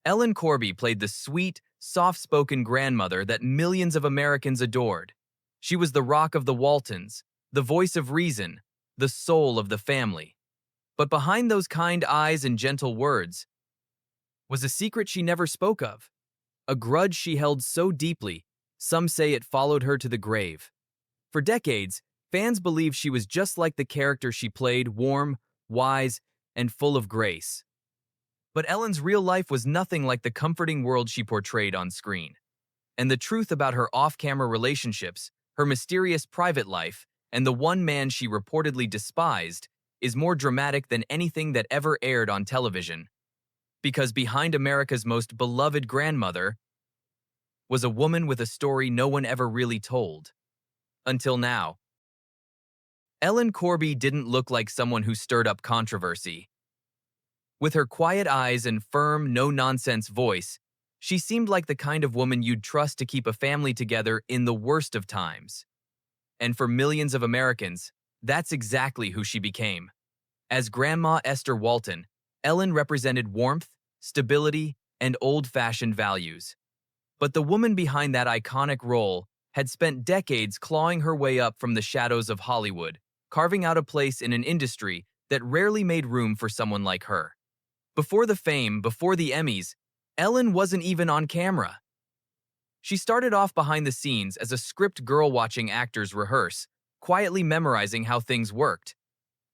Ellen Corby played the sweet, soft-spoken grandmother that millions of Americans adored. She was the rock of the Waltons, the voice of reason, the soul of the family. But behind those kind eyes and gentle words was a secret she never spoke of, a grudge she held so deeply, some say it followed her to the grave. For decades, fans believed she was just like the character she played, warm, wise, and full of grace. But Ellen's real life was nothing like the comforting world she portrayed on screen. And the truth about her off-camera relationships, her mysterious private life, and the one man she reportedly despised is more dramatic than anything that ever aired on television. Because behind America's most beloved grandmother was a woman with a story no one ever really told. Until now. Ellen Corby didn't look like someone who stirred up controversy. With her quiet eyes and firm, no-nonsense voice, she seemed like the kind of woman you'd trust to keep a family together in the worst of times. And for millions of Americans, that's exactly who she became. As Grandma Esther Walton, Ellen represented warmth, stability, and old-fashioned values. But the woman behind that iconic role had spent decades clawing her way up from the shadows of Hollywood, carving out a place in an industry that rarely made room for someone like her. Before the fame, before the Emmys, Ellen wasn't even on camera. She started off behind the scenes as a script girl watching actors rehearse, quietly memorizing how things worked.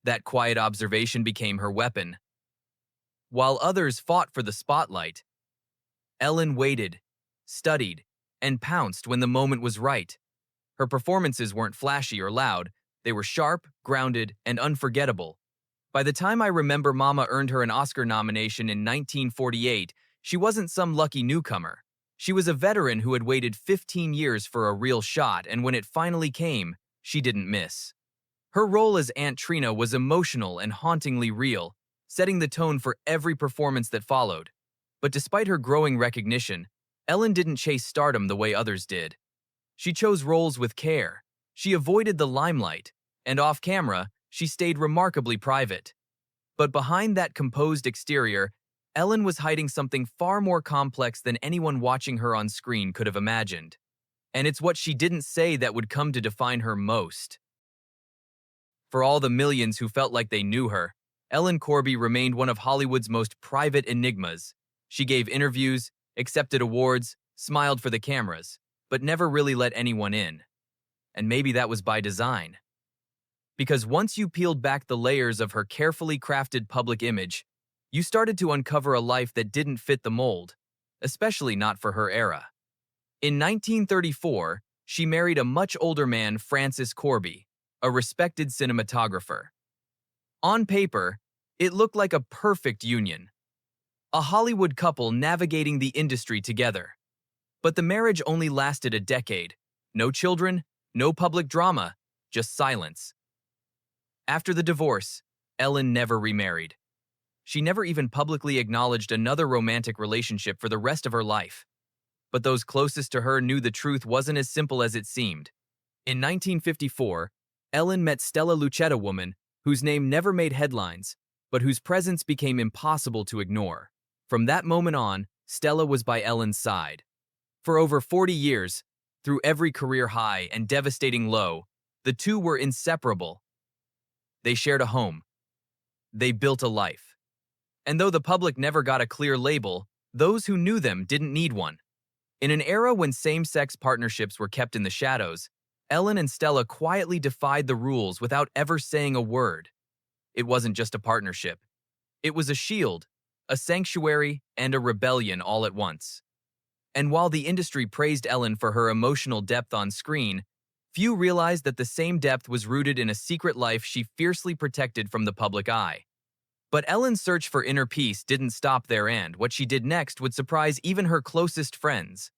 That quiet observation became her weapon. While others fought for the spotlight, Ellen waited, studied, and pounced when the moment was right. Her performances weren't flashy or loud, they were sharp, grounded, and unforgettable. By the time I Remember Mama earned her an Oscar nomination in 1948, she wasn't some lucky newcomer. She was a veteran who had waited 15 years for a real shot, and when it finally came, she didn't miss. Her role as Aunt Trina was emotional and hauntingly real, setting the tone for every performance that followed. But despite her growing recognition, Ellen didn't chase stardom the way others did. She chose roles with care. She avoided the limelight, and off-camera, she stayed remarkably private. But behind that composed exterior, Ellen was hiding something far more complex than anyone watching her on screen could have imagined. And it's what she didn't say that would come to define her most. For all the millions who felt like they knew her, Ellen Corby remained one of Hollywood's most private enigmas. She gave interviews, accepted awards, smiled for the cameras, but never really let anyone in. And maybe that was by design. Because once you peeled back the layers of her carefully crafted public image, you started to uncover a life that didn't fit the mold, especially not for her era. In 1934, she married a much older man, Francis Corby, a respected cinematographer. On paper, it looked like a perfect union. A Hollywood couple navigating the industry together. But the marriage only lasted a decade. No children, no public drama, just silence. After the divorce, Ellen never remarried. She never even publicly acknowledged another romantic relationship for the rest of her life. But those closest to her knew the truth wasn't as simple as it seemed. In 1954, Ellen met Stella Lucetta, a woman whose name never made headlines, but whose presence became impossible to ignore. From that moment on, Stella was by Ellen's side. For over 40 years, through every career high and devastating low, the two were inseparable. They shared a home. They built a life. And though the public never got a clear label, those who knew them didn't need one. In an era when same-sex partnerships were kept in the shadows, Ellen and Stella quietly defied the rules without ever saying a word. It wasn't just a partnership. It was a shield, a sanctuary, and a rebellion all at once. And while the industry praised Ellen for her emotional depth on screen, few realized that the same depth was rooted in a secret life she fiercely protected from the public eye. But Ellen's search for inner peace didn't stop there, and what she did next would surprise even her closest friends.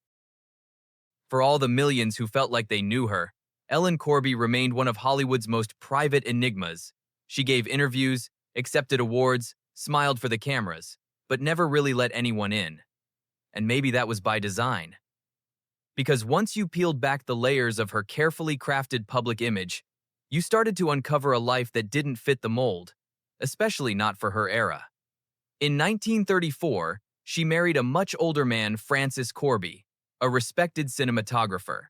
For all the millions who felt like they knew her, Ellen Corby remained one of Hollywood's most private enigmas. She gave interviews, accepted awards, smiled for the cameras, but never really let anyone in. And maybe that was by design. Because once you peeled back the layers of her carefully crafted public image, you started to uncover a life that didn't fit the mold, especially not for her era. In 1934, she married a much older man, Francis Corby, a respected cinematographer.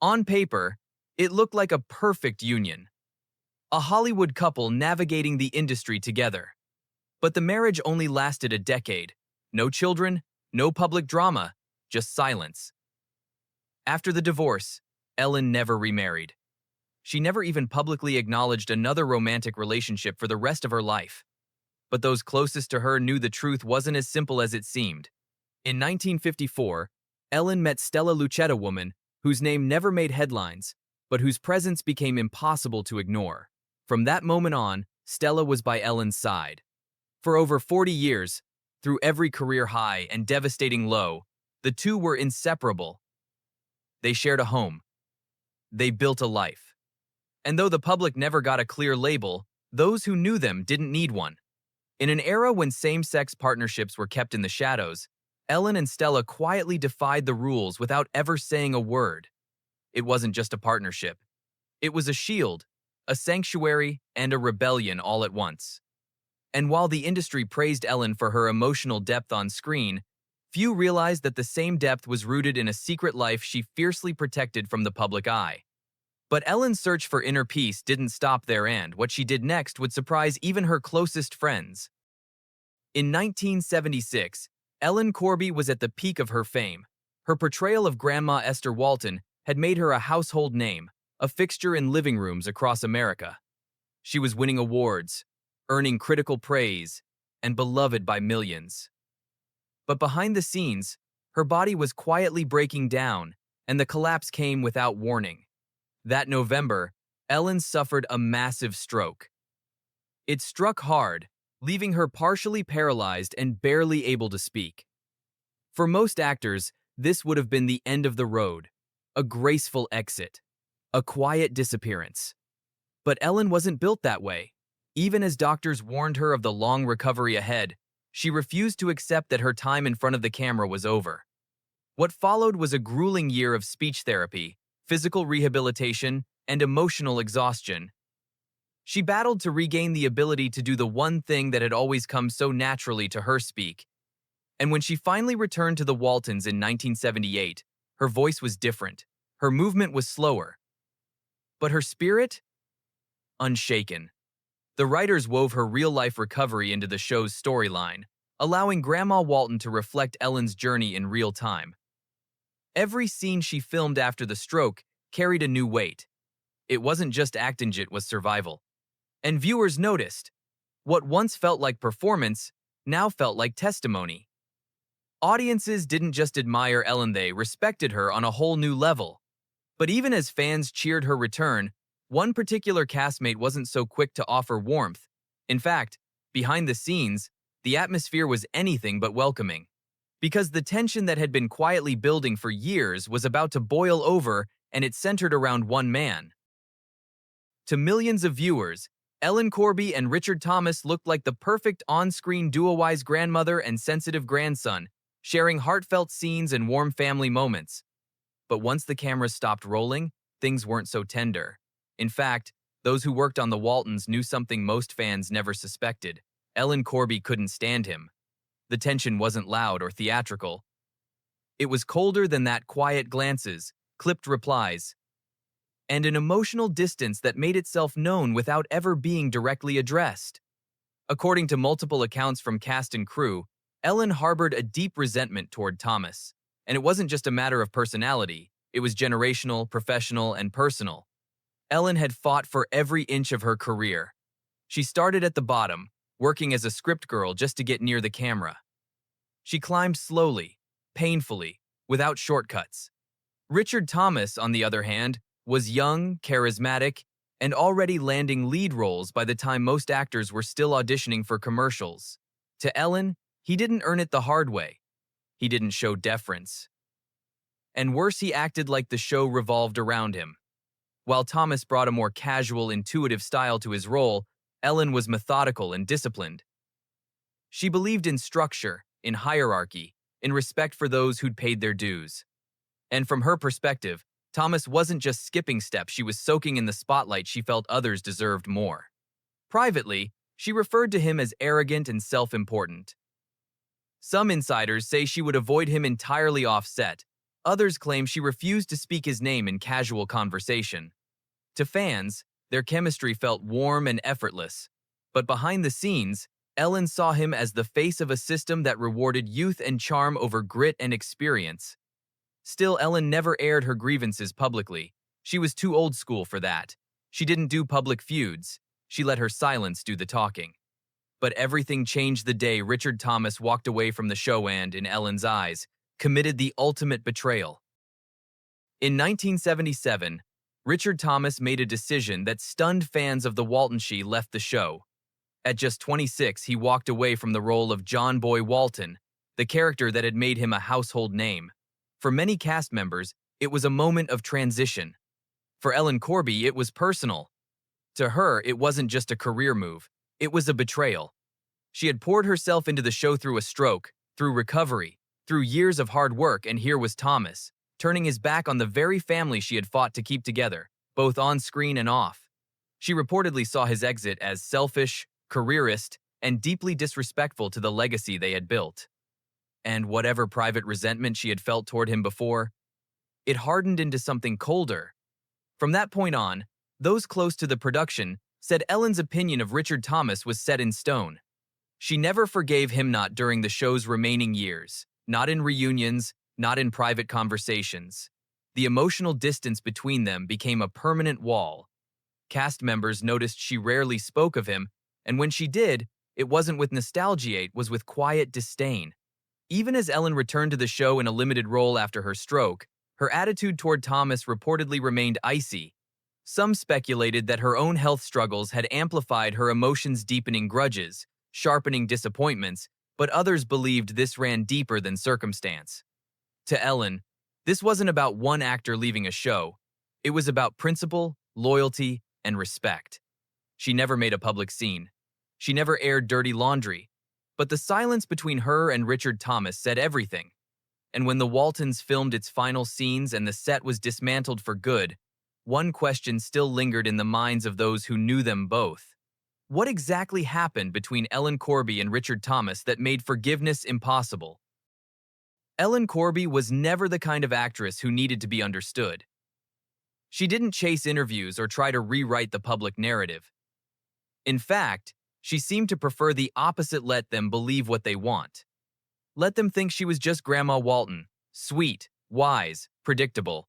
On paper, it looked like a perfect union, a Hollywood couple navigating the industry together. But the marriage only lasted a decade. No children, no public drama, just silence. After the divorce, Ellen never remarried. She never even publicly acknowledged another romantic relationship for the rest of her life. But those closest to her knew the truth wasn't as simple as it seemed. In 1954, Ellen met Stella Lucetta, a woman whose name never made headlines, but whose presence became impossible to ignore. From that moment on, Stella was by Ellen's side. For over 40 years, through every career high and devastating low, the two were inseparable. They shared a home. They built a life. And though the public never got a clear label, those who knew them didn't need one. In an era when same-sex partnerships were kept in the shadows, Ellen and Stella quietly defied the rules without ever saying a word. It wasn't just a partnership. It was a shield, a sanctuary, and a rebellion all at once. And while the industry praised Ellen for her emotional depth on screen, few realized that the same depth was rooted in a secret life she fiercely protected from the public eye. But Ellen's search for inner peace didn't stop there, and what she did next would surprise even her closest friends. In 1976, Ellen Corby was at the peak of her fame. Her portrayal of Grandma Esther Walton had made her a household name, a fixture in living rooms across America. She was winning awards, earning critical praise, and beloved by millions. But behind the scenes, her body was quietly breaking down, and the collapse came without warning. That November, Ellen suffered a massive stroke. It struck hard, leaving her partially paralyzed and barely able to speak. For most actors, this would have been the end of the road, a graceful exit, a quiet disappearance. But Ellen wasn't built that way. Even as doctors warned her of the long recovery ahead, she refused to accept that her time in front of the camera was over. What followed was a grueling year of speech therapy, physical rehabilitation, and emotional exhaustion. She battled to regain the ability to do the one thing that had always come so naturally to her: speak. And when she finally returned to the Waltons in 1978, her voice was different. Her movement was slower. But her spirit? Unshaken. The writers wove her real-life recovery into the show's storyline, allowing Grandma Walton to reflect Ellen's journey in real time. Every scene she filmed after the stroke carried a new weight. It wasn't just acting, it was survival. And viewers noticed. What once felt like performance now felt like testimony. Audiences didn't just admire Ellen, they respected her on a whole new level. But even as fans cheered her return, one particular castmate wasn't so quick to offer warmth. In fact, behind the scenes, the atmosphere was anything but welcoming. Because the tension that had been quietly building for years was about to boil over, and it centered around one man. To millions of viewers, Ellen Corby and Richard Thomas looked like the perfect on-screen duo, wise grandmother and sensitive grandson, sharing heartfelt scenes and warm family moments. But once the cameras stopped rolling, things weren't so tender. In fact, those who worked on the Waltons knew something most fans never suspected. Ellen Corby couldn't stand him. The tension wasn't loud or theatrical. It was colder than that: quiet glances, clipped replies, and an emotional distance that made itself known without ever being directly addressed. According to multiple accounts from cast and crew, Ellen harbored a deep resentment toward Thomas. And it wasn't just a matter of personality, it was generational, professional, and personal. Ellen had fought for every inch of her career. She started at the bottom, working as a script girl just to get near the camera. She climbed slowly, painfully, without shortcuts. Richard Thomas, on the other hand, was young, charismatic, and already landing lead roles by the time most actors were still auditioning for commercials. To Ellen, he didn't earn it the hard way. He didn't show deference. And worse, he acted like the show revolved around him. While Thomas brought a more casual, intuitive style to his role, Ellen was methodical and disciplined. She believed in structure, in hierarchy, in respect for those who'd paid their dues. And from her perspective, Thomas wasn't just skipping steps, she was soaking in the spotlight. She felt others deserved more. Privately, she referred to him as arrogant and self-important. Some insiders say she would avoid him entirely off set. Others claim she refused to speak his name in casual conversation. To fans, their chemistry felt warm and effortless. But behind the scenes, Ellen saw him as the face of a system that rewarded youth and charm over grit and experience. Still, Ellen never aired her grievances publicly. She was too old school for that. She didn't do public feuds. She let her silence do the talking. But everything changed the day Richard Thomas walked away from the show and, in Ellen's eyes, committed the ultimate betrayal. In 1977, Richard Thomas made a decision that stunned fans of the Walton She left the show. At just 26, he walked away from the role of John Boy Walton, the character that had made him a household name. For many cast members, it was a moment of transition. For Ellen Corby, it was personal. To her, it wasn't just a career move. It was a betrayal. She had poured herself into the show through a stroke, through recovery, through years of hard work, and here was Thomas, turning his back on the very family she had fought to keep together, both on screen and off. She reportedly saw his exit as selfish, careerist, and deeply disrespectful to the legacy they had built. And whatever private resentment she had felt toward him before, it hardened into something colder. From that point on, those close to the production said Ellen's opinion of Richard Thomas was set in stone. She never forgave him, not during the show's remaining years, not in reunions, not in private conversations. The emotional distance between them became a permanent wall. Cast members noticed she rarely spoke of him, and when she did, it wasn't with nostalgia, it was with quiet disdain. Even as Ellen returned to the show in a limited role after her stroke, her attitude toward Thomas reportedly remained icy. Some speculated that her own health struggles had amplified her emotions, deepening grudges, sharpening disappointments, but others believed this ran deeper than circumstance. To Ellen, this wasn't about one actor leaving a show. It was about principle, loyalty, and respect. She never made a public scene. She never aired dirty laundry. But the silence between her and Richard Thomas said everything. And when the Waltons filmed its final scenes and the set was dismantled for good, one question still lingered in the minds of those who knew them both. What exactly happened between Ellen Corby and Richard Thomas that made forgiveness impossible? Ellen Corby was never the kind of actress who needed to be understood. She didn't chase interviews or try to rewrite the public narrative. In fact, she seemed to prefer the opposite: let them believe what they want. Let them think she was just Grandma Walton, sweet, wise, predictable.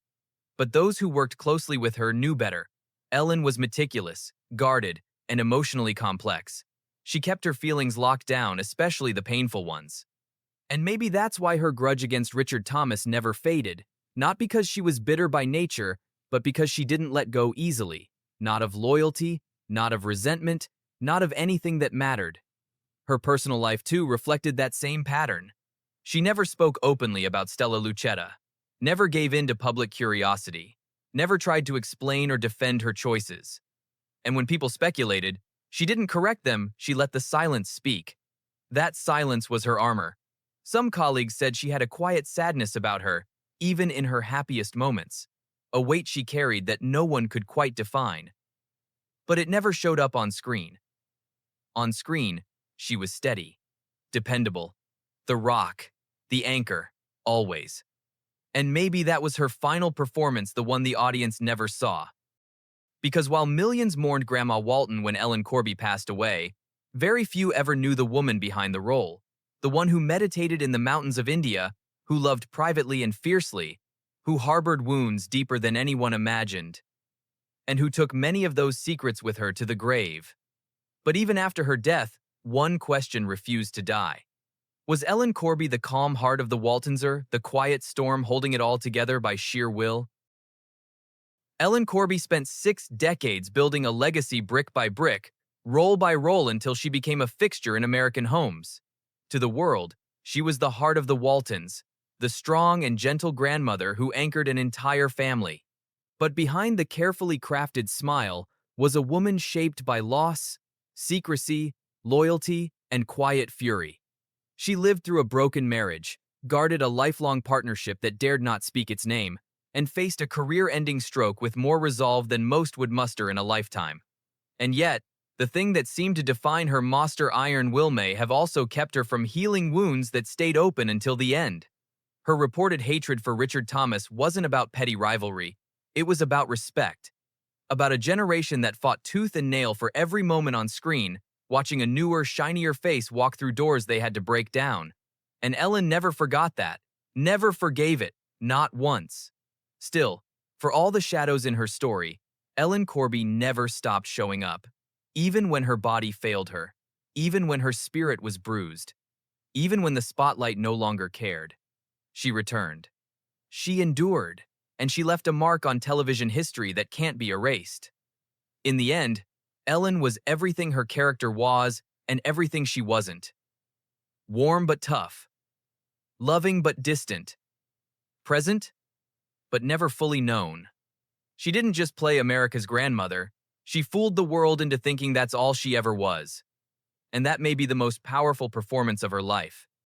But those who worked closely with her knew better. Ellen was meticulous, guarded, and emotionally complex. She kept her feelings locked down, especially the painful ones. And maybe that's why her grudge against Richard Thomas never faded, not because she was bitter by nature, but because she didn't let go easily, not of loyalty, not of resentment, not of anything that mattered. Her personal life, too, reflected that same pattern. She never spoke openly about Stella Lucetta, never gave in to public curiosity, never tried to explain or defend her choices. And when people speculated, she didn't correct them, she let the silence speak. That silence was her armor. Some colleagues said she had a quiet sadness about her, even in her happiest moments, a weight she carried that no one could quite define. But it never showed up on screen. On screen, she was steady, dependable, the rock, the anchor, always. And maybe that was her final performance, the one the audience never saw. Because while millions mourned Grandma Walton when Ellen Corby passed away, very few ever knew the woman behind the role, the one who meditated in the mountains of India, who loved privately and fiercely, who harbored wounds deeper than anyone imagined, and who took many of those secrets with her to the grave. But even after her death, one question refused to die. Was Ellen Corby the calm heart of the Waltonser, the quiet storm holding it all together by sheer will? Ellen Corby spent 6 decades building a legacy brick by brick, roll by roll, until she became a fixture in American homes. To the world, she was the heart of the Waltons, the strong and gentle grandmother who anchored an entire family. But behind the carefully crafted smile was a woman shaped by loss, secrecy, loyalty, and quiet fury. She lived through a broken marriage, guarded a lifelong partnership that dared not speak its name, and faced a career-ending stroke with more resolve than most would muster in a lifetime. And yet, The thing that seemed to define her monster iron will may have also kept her from healing wounds that stayed open until the end. Her reported hatred for Richard Thomas wasn't about petty rivalry. It was about respect. About a generation that fought tooth and nail for every moment on screen, watching a newer, shinier face walk through doors they had to break down. And Ellen never forgot that. Never forgave it. Not once. Still, for all the shadows in her story, Ellen Corby never stopped showing up. Even when her body failed her. Even when her spirit was bruised. Even when the spotlight no longer cared. She returned. She endured. And she left a mark on television history that can't be erased. In the end, Ellen was everything her character was and everything she wasn't. Warm but tough. Loving but distant. Present, but never fully known. She didn't just play America's grandmother. She fooled the world into thinking that's all she ever was. And that may be the most powerful performance of her life.